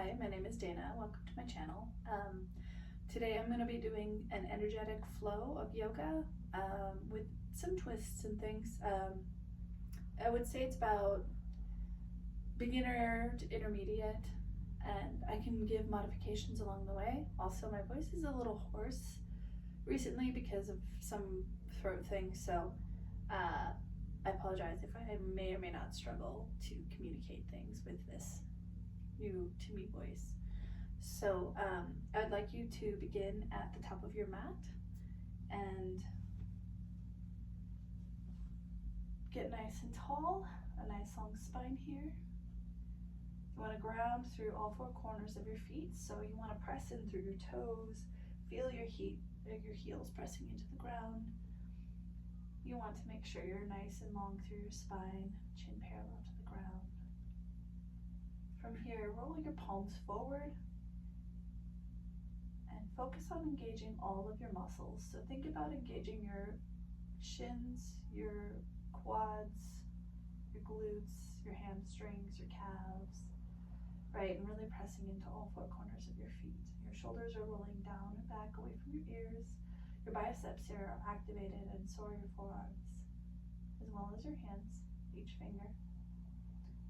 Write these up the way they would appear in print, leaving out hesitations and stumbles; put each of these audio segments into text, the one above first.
Hi, my name is Dana. Welcome to my channel. Today I'm going to be doing an energetic flow of yoga with some twists and things. I would say it's about beginner to intermediate, and I can give modifications along the way. Also, my voice is a little hoarse recently because of some throat things, so I apologize if I may or may not struggle to communicate things with this new to me voice. So I'd like you to begin at the top of your mat and get nice and tall, a nice long spine here. You want to ground through all four corners of your feet, so you want to press in through your toes, feel your heels pressing into the ground. You want to make sure you're nice and long through your spine, chin parallel to the ground. From here, roll your palms forward and focus on engaging all of your muscles. So think about engaging your shins, your quads, your glutes, your hamstrings, your calves, right? And really pressing into all four corners of your feet. Your shoulders are rolling down and back away from your ears. Your biceps here are activated, and so are your forearms, as well as your hands, each finger.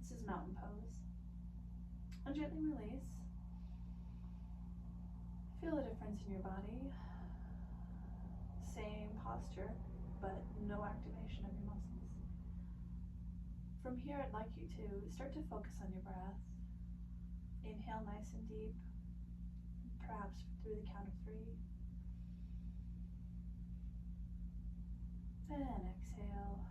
This is mountain pose. And gently release. Feel a difference in your body. Same posture, but no activation of your muscles. From here, I'd like you to start to focus on your breath. Inhale nice and deep, perhaps through the count of 3. And exhale.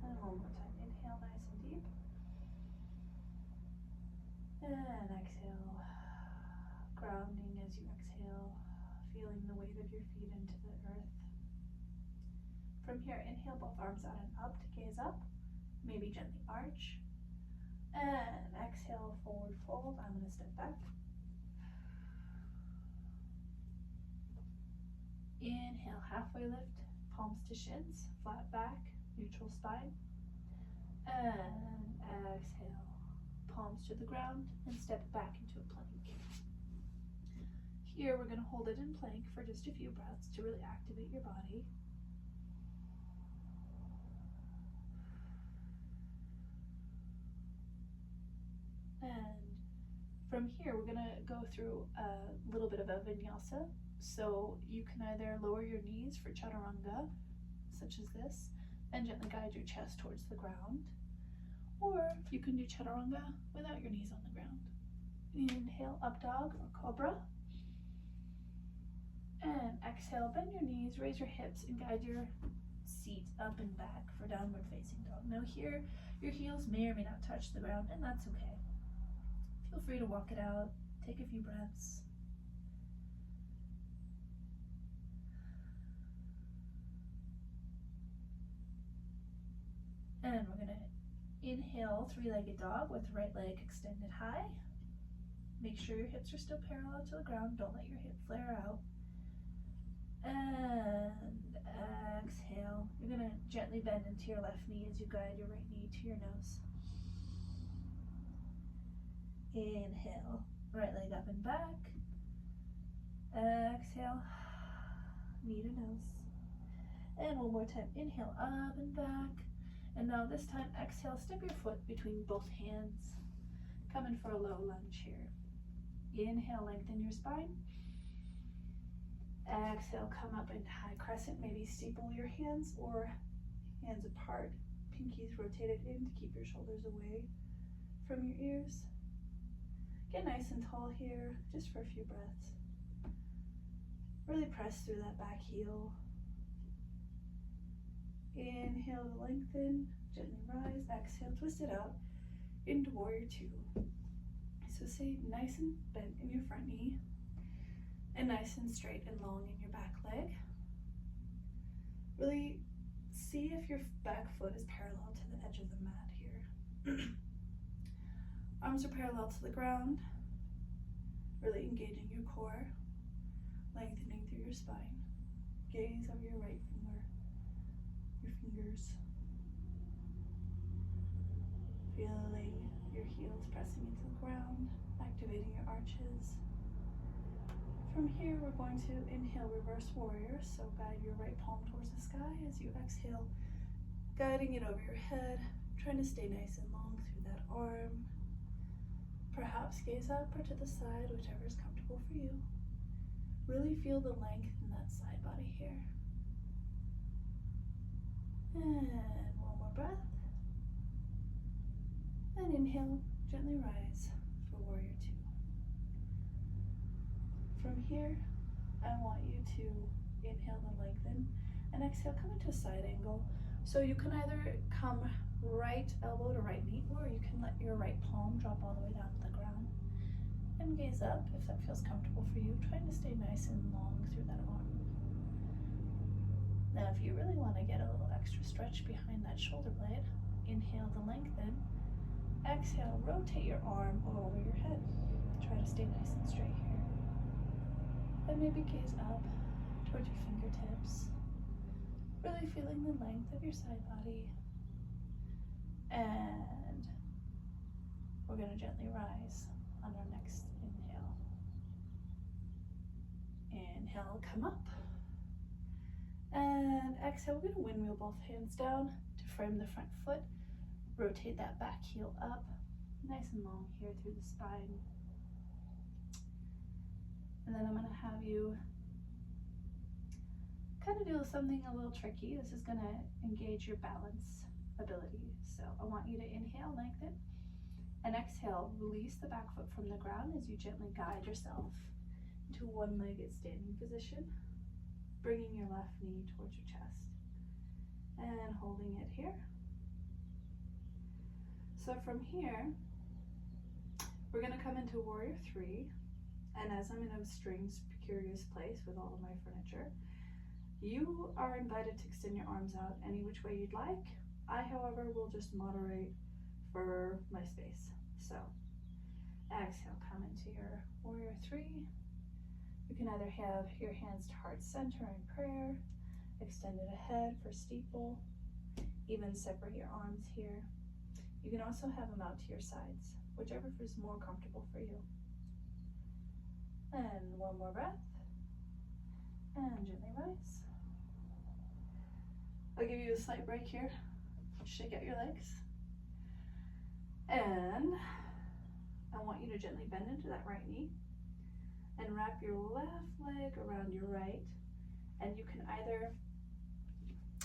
And one more time. Inhale nice and deep. And exhale. Grounding as you exhale, feeling the weight of your feet into the earth. From here, inhale both arms out and up to gaze up. Maybe gently arch. And exhale, forward fold. I'm going to step back. Inhale, halfway lift, palms to shins, flat back, neutral spine. And exhale, palms to the ground and step back into a plank. Here we're going to hold it in plank for just a few breaths to really activate your body. And from here we're going to go through a little bit of a vinyasa. So you can either lower your knees for chaturanga, such as this, and gently guide your chest towards the ground, or you can do chaturanga without your knees on the ground. Inhale, up dog or cobra, and exhale, bend your knees, raise your hips, and guide your seat up and back for downward facing dog. Now here, your heels may or may not touch the ground, and that's okay. Feel free to walk it out, take a few breaths. And we're going to inhale, 3-legged dog with right leg extended high. Make sure your hips are still parallel to the ground. Don't let your hip flare out. And exhale. You're going to gently bend into your left knee as you guide your right knee to your nose. Inhale, right leg up and back. Exhale, knee to nose. And one more time. Inhale, up and back. And now this time, exhale, step your foot between both hands. Come in for a low lunge here. Inhale, lengthen your spine. Exhale, come up in high crescent. Maybe steeple your hands or hands apart. Pinkies rotated in to keep your shoulders away from your ears. Get nice and tall here, just for a few breaths. Really press through that back heel. Inhale to lengthen, gently rise, exhale, twist it out into warrior 2. So stay nice and bent in your front knee and nice and straight and long in your back leg. Really see if your back foot is parallel to the edge of the mat here. Arms are parallel to the ground, really engaging your core, lengthening through your spine. Gaze over your right finger. Your fingers, feeling your heels pressing into the ground, activating your arches. From here, we're going to inhale, reverse warrior. So guide your right palm towards the sky as you exhale, guiding it over your head, trying to stay nice and long through that arm. Perhaps gaze up or to the side, whichever is comfortable for you. Really feel the length in that side body here. And one more breath. And inhale, gently rise for warrior two. From here, I want you to inhale and lengthen, and exhale, come into a side angle. So you can either come right elbow to right knee, or you can let your right palm drop all the way down to the ground. And gaze up if that feels comfortable for you, trying to stay nice and long through that arm. Now, if you really want to get a little extra stretch behind that shoulder blade, inhale to lengthen. Exhale, rotate your arm over your head. Try to stay nice and straight here. And maybe gaze up towards your fingertips, really feeling the length of your side body. And we're going to gently rise on our next inhale. Inhale, come up. And exhale, we're going to windmill both hands down to frame the front foot. Rotate that back heel up, nice and long here through the spine. And then I'm going to have you kind of do something a little tricky. This is going to engage your balance ability. So I want you to inhale, lengthen, and exhale, release the back foot from the ground as you gently guide yourself into one-legged standing position, bringing your left knee towards your chest and holding it here. So from here, we're going to come into warrior three. And as I'm in a strings precarious place with all of my furniture, you are invited to extend your arms out any which way you'd like. I, however, will just moderate for my space. So exhale, come into your warrior three. You can either have your hands to heart center in prayer, extend it ahead for steeple, even separate your arms here. You can also have them out to your sides, whichever is more comfortable for you. And one more breath, and gently rise. I'll give you a slight break here. Shake out your legs. And I want you to gently bend into that right knee and wrap your left leg around your right. And you can either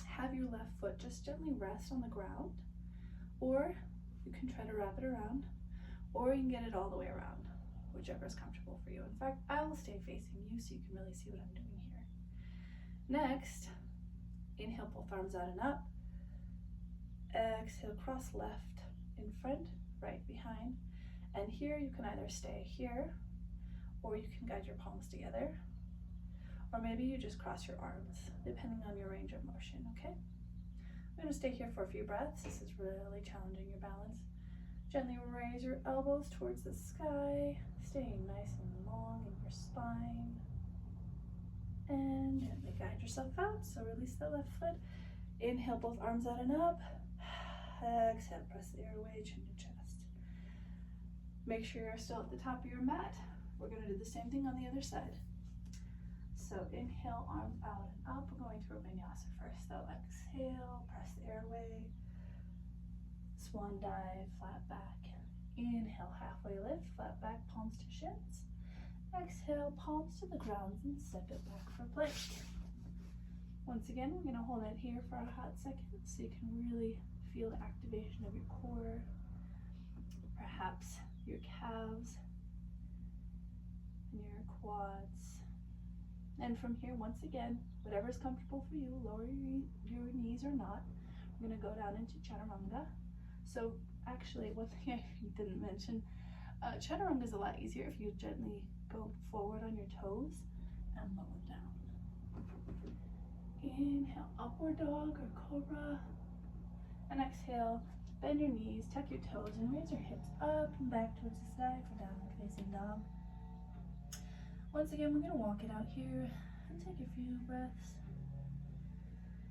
have your left foot just gently rest on the ground, or you can try to wrap it around, or you can get it all the way around, whichever is comfortable for you. In fact, I will stay facing you so you can really see what I'm doing here. Next, inhale, both arms out and up. Exhale, cross left in front, right behind. And here you can either stay here, or you can guide your palms together, or maybe you just cross your arms, depending on your range of motion, okay? I'm gonna stay here for a few breaths. This is really challenging your balance. Gently raise your elbows towards the sky, staying nice and long in your spine. And gently guide yourself out, so release the left foot. Inhale, both arms out and up. Exhale, press the airway, chin to chest. Make sure you're still at the top of your mat. We're gonna do the same thing on the other side. So inhale, arms out and up. We're going through a vinyasa first, though. Exhale, press the airway. Swan dive, flat back. Inhale, halfway lift, flat back, palms to shins. Exhale, palms to the ground and step it back for plank. Once again, we're gonna hold it here for a hot second so you can really feel the activation of your core, perhaps your calves and your quads. And from here, once again, whatever is comfortable for you, lower your knees or not. We're gonna go down into chaturanga. So actually, one thing I didn't mention, chaturanga is a lot easier if you gently go forward on your toes and lower down. Inhale, upward dog or cobra. And exhale, bend your knees, tuck your toes, and raise your hips up and back towards the sky for downward facing dog. Once again, we're gonna walk it out here and take a few breaths.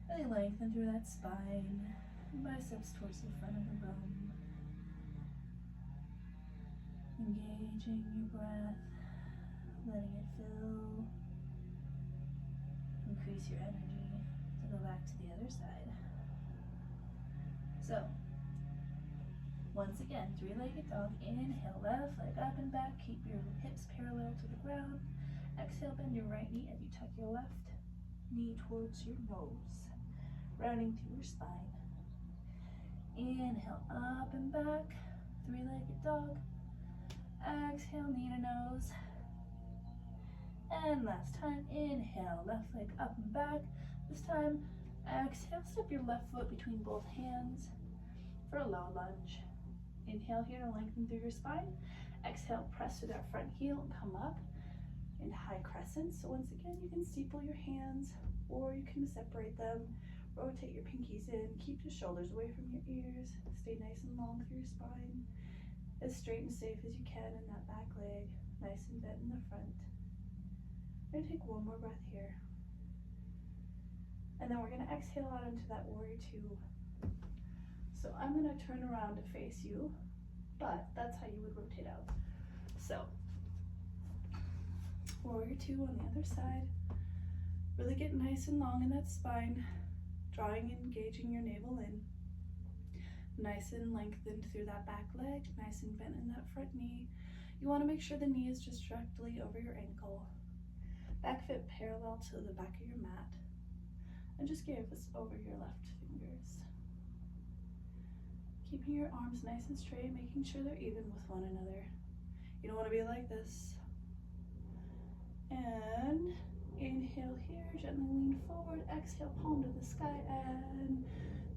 Really lengthen through that spine, biceps towards the front of the room. Engaging your breath, letting it fill, increase your energy to go back to the other side. So, once again, three-legged dog. Inhale, left leg up and back. Keep your hips parallel to the ground. Exhale, bend your right knee as you tuck your left knee towards your nose, rounding through your spine. Inhale, up and back, three-legged dog. Exhale, knee to nose. And last time, inhale, left leg up and back. This time, exhale, step your left foot between both hands for a low lunge. Inhale here to lengthen through your spine. Exhale, press through that front heel and come up in high crescent. So once again, you can steeple your hands or you can separate them. Rotate your pinkies in. Keep your shoulders away from your ears. Stay nice and long through your spine. As straight and safe as you can in that back leg. Nice and bent in the front. I'm going to take one more breath here. And then we're going to exhale out into that warrior two. So I'm going to turn around to face you, but that's how you would rotate out. So, warrior two on the other side. Really get nice and long in that spine, drawing and engaging your navel in. Nice and lengthened through that back leg, nice and bent in that front knee. You want to make sure the knee is just directly over your ankle. Back foot parallel to the back of your mat. And just give this over your left fingers. Keeping your arms nice and straight, making sure they're even with one another. You don't want to be like this. And inhale here, gently lean forward. Exhale, palm to the sky, and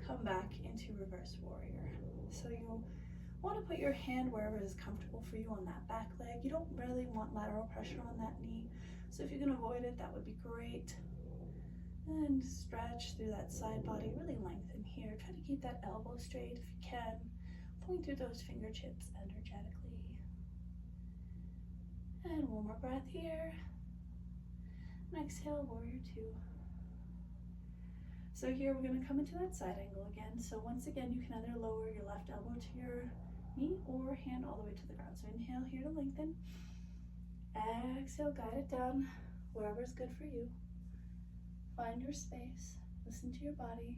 come back into reverse warrior. So you want to put your hand wherever is comfortable for you on that back leg. You don't really want lateral pressure on that knee. So if you can avoid it, that would be great. And stretch through that side body, really lengthen here. Try to keep that elbow straight if you can. Point through those fingertips energetically. And one more breath here. And exhale, warrior two. So here we're going to come into that side angle again. So once again, you can either lower your left elbow to your knee or hand all the way to the ground. So inhale here to lengthen. Exhale, guide it down wherever is good for you. Find your space, listen to your body.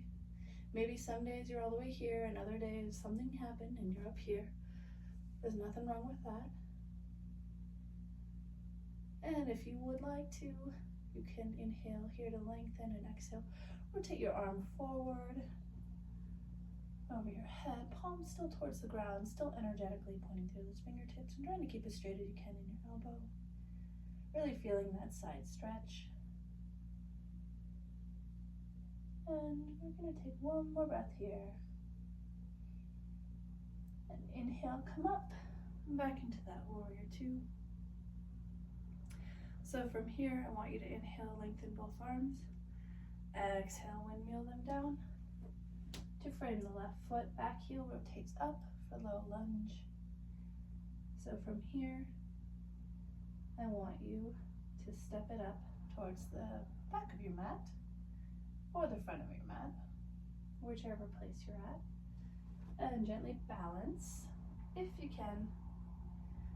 Maybe some days you're all the way here and other days something happened and you're up here. There's nothing wrong with that. And if you would like to, you can inhale here to lengthen and exhale. Rotate your arm forward, over your head, palm still towards the ground, still energetically pointing through those fingertips and trying to keep as straight as you can in your elbow. Really feeling that side stretch. And we're going to take one more breath here. And inhale, come up and back into that warrior two. So from here, I want you to inhale, lengthen both arms. Exhale, windmill them down. To frame the left foot, back heel rotates up for low lunge. So from here, I want you to step it up towards the back of your mat or the front of your mat, whichever place you're at, and gently balance, if you can,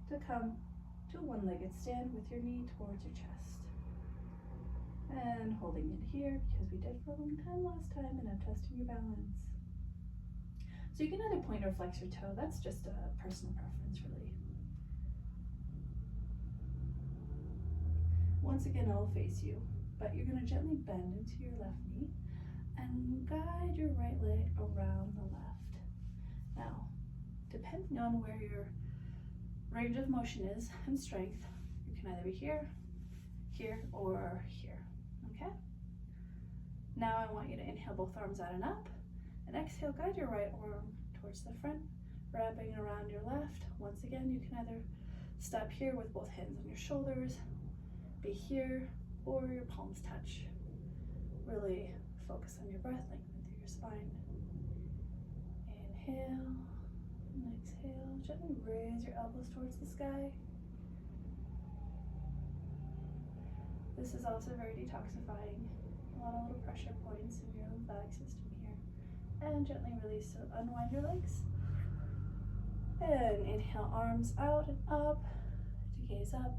to come to a one-legged stand with your knee towards your chest. And holding it here because we did for a long time last time, and I'm testing your balance. So you can either point or flex your toe. That's just a personal preference, really. Once again, I'll face you, but you're going to gently bend into your left knee and guide your right leg around the left. Now, depending on where your range of motion is and strength, you can either be here, here, or here. Okay? Now I want you to inhale both arms out and up, and exhale, guide your right arm towards the front, wrapping around your left. Once again, you can either stop here with both hands on your shoulders, be here, or your palms touch. Really focus on your breath, lengthen through your spine. Inhale, and exhale. Gently raise your elbows towards the sky. This is also very detoxifying. A lot of little pressure points in your lymphatic system here. And gently release, so unwind your legs. And And inhale, arms out and up to gaze up.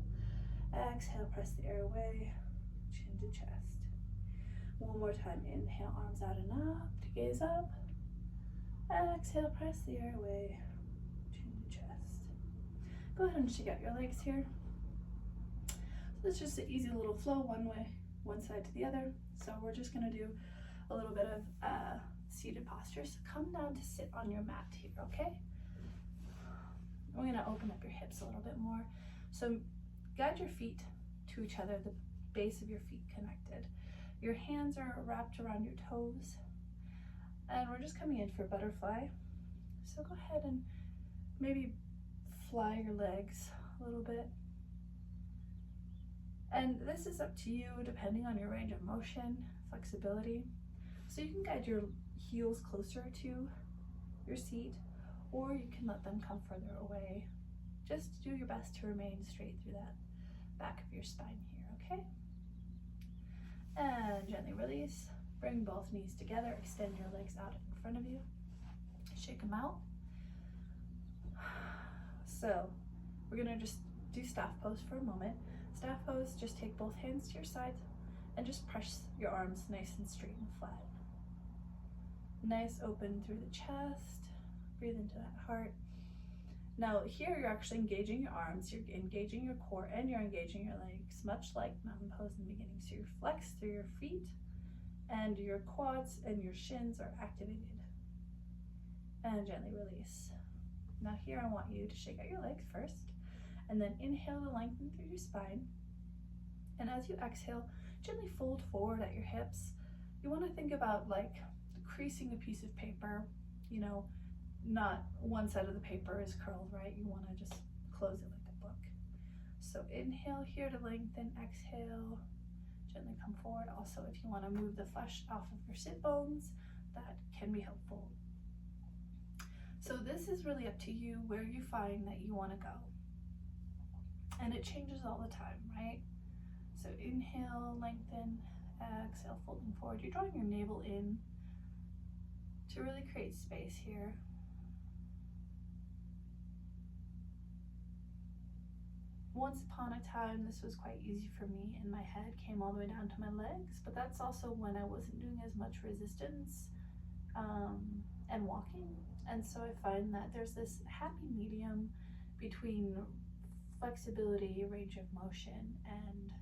Exhale, press the air away, chin to chest. One more time, inhale, arms out and up to gaze up. Exhale, press the air away, chin to chest. Go ahead and shake out your legs here. So it's just an easy little flow one way, one side to the other. So we're just gonna do a little bit of seated posture. So come down to sit on your mat here, okay? We're gonna open up your hips a little bit more. So guide your feet to each other, the base of your feet connected. Your hands are wrapped around your toes. And we're just coming in for butterfly. So go ahead and maybe fly your legs a little bit. And this is up to you depending on your range of motion, flexibility. So you can guide your heels closer to your seat, or you can let them come further away. Just do your best to remain straight through that back of your spine here, okay? And gently release. Bring both knees together, extend your legs out in front of you. Shake them out. So we're gonna just do staff pose for a moment. Staff pose, just take both hands to your sides and just press your arms nice and straight and flat. Nice open through the chest. Breathe into that heart. Now here you're actually engaging your arms, you're engaging your core, and you're engaging your legs, much like mountain pose in the beginning. So you're flexed through your feet, and your quads and your shins are activated. And gently release. Now here I want you to shake out your legs first, and then inhale to lengthen through your spine. And as you exhale, gently fold forward at your hips. You want to think about like creasing a piece of paper, you know, not one side of the paper is curled, right? You want to just close it like a book. So inhale here to lengthen, exhale, gently come forward. Also, if you want to move the flesh off of your sit bones, that can be helpful. So this is really up to you where you find that you want to go. And it changes all the time, right? So inhale, lengthen, exhale, folding forward. You're drawing your navel in to really create space here. Once upon a time, this was quite easy for me, and my head came all the way down to my legs, but that's also when I wasn't doing as much resistance and walking. And so I find that there's this happy medium between flexibility, range of motion, and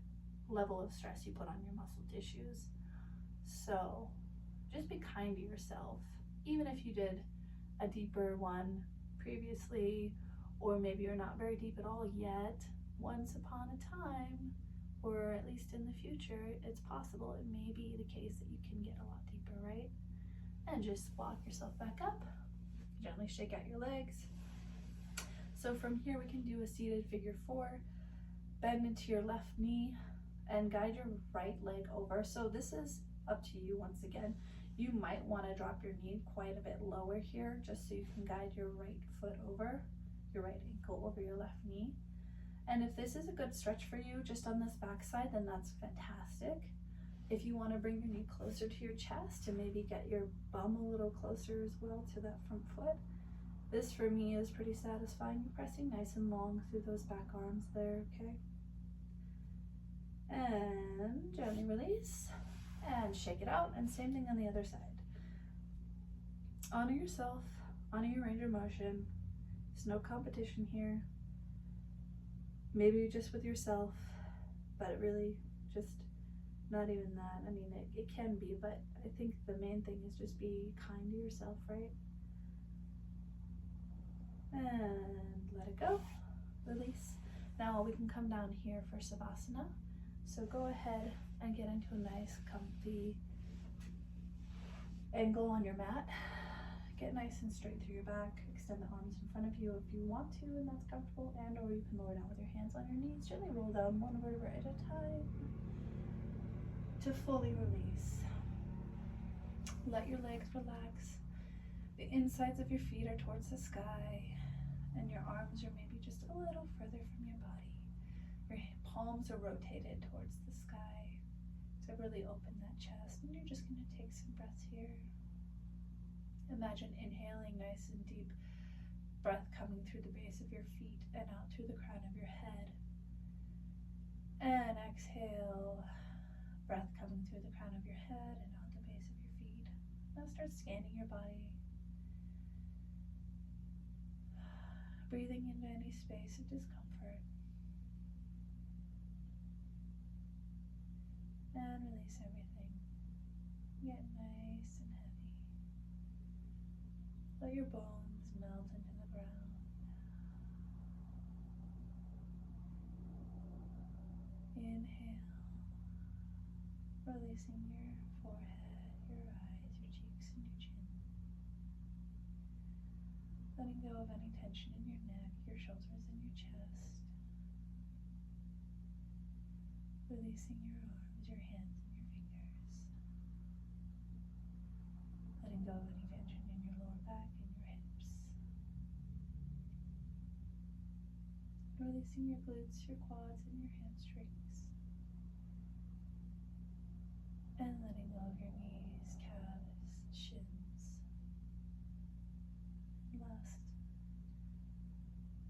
level of stress you put on your muscle tissues. So just be kind to yourself, even if you did a deeper one previously, or maybe you're not very deep at all yet. Once upon a time, or at least in the future, it's possible, it may be the case that you can get a lot deeper, right? And just walk yourself back up. Gently shake out your legs. So from here we can do a seated figure 4. Bend into your left knee and guide your right leg over. So this is up to you once again. You might want to drop your knee quite a bit lower here just so you can guide your right foot over, your right ankle over your left knee. And if this is a good stretch for you just on this back side, then that's fantastic. If you want to bring your knee closer to your chest and maybe get your bum a little closer as well to that front foot, this for me is pretty satisfying. You're pressing nice and long through those back arms there, okay? And gently release and shake it out, and same thing on the other side. Honor yourself, honor your range of motion. There's no competition here. Maybe just with yourself, but it really just not even that. I mean, it can be, but I think the main thing is just be kind to yourself, right? And let it go, release. Now we can come down here for Savasana. So go ahead and get into a nice comfy angle on your mat. Get nice and straight through your back. Extend the arms in front of you if you want to and that's comfortable, and or you can lower down with your hands on your knees. Gently roll down one vertebra at a time to fully release. Let your legs relax. The insides of your feet are towards the sky, and your arms are maybe just a little further from your body. Your palms are rotated towards the sky. So really open that chest, and you're just going to take some breaths here. Imagine inhaling nice and deep breath coming through the base of your feet and out through the crown of your head. And exhale, breath coming through the crown of your head and out the base of your feet. Now start scanning your body, breathing into any space of discomfort. And release everything. Get nice and heavy. Let your bones melt into the ground. Inhale, releasing your forehead, your eyes, your cheeks, and your chin. Letting go of any tension in your neck, your shoulders, and your chest. Releasing your arms, your hands, and your fingers. Letting go of any tension in your lower back and your hips. Releasing your glutes, your quads, and your hamstrings. And letting go of your knees, calves, shins. And last,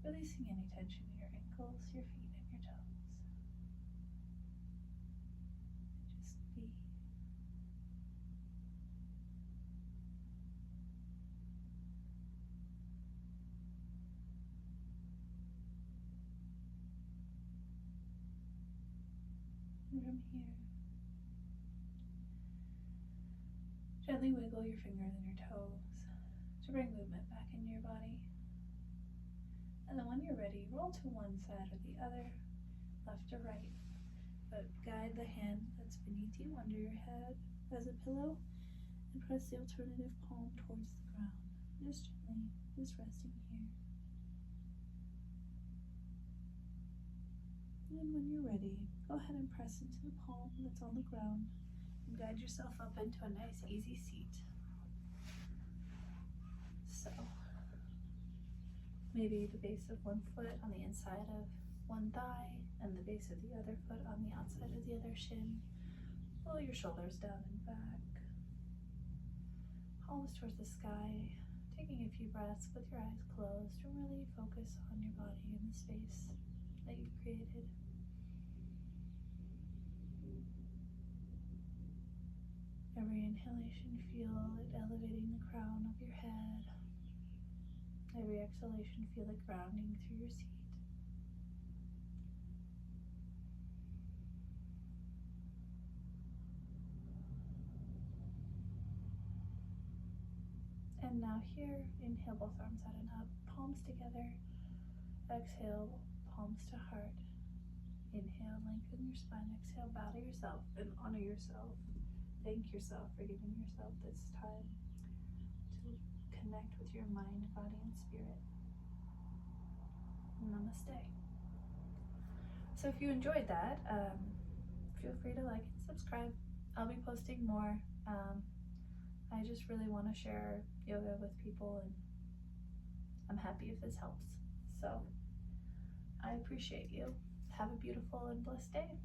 releasing any tension in your ankles, your feet, and your toes. Just be. And from here, gently wiggle your fingers and your toes to bring movement back into your body. And then when you're ready, roll to one side or the other, left or right. But guide the hand that's beneath you under your head as a pillow and press the alternative palm towards the ground. Just gently, just resting here. And when you're ready, go ahead and press into the palm that's on the ground and guide yourself up into a nice, easy seat. So, maybe the base of one foot on the inside of one thigh and the base of the other foot on the outside of the other shin. Pull your shoulders down and back. Palms towards the sky. Taking a few breaths with your eyes closed to really focus on your body and the space that you've created. Every inhalation, feel it elevating the crown of your head. Every exhalation, feel it grounding through your seat. And now here, inhale both arms out and up, palms together. Exhale, palms to heart. Inhale, lengthen your spine. Exhale, bow to yourself and honor yourself. Thank yourself for giving yourself this time to connect with your mind, body, and spirit. Namaste. So if you enjoyed that, feel free to like and subscribe. I'll be posting more. I just really want to share yoga with people, and I'm happy if this helps. So I appreciate you. Have a beautiful and blessed day.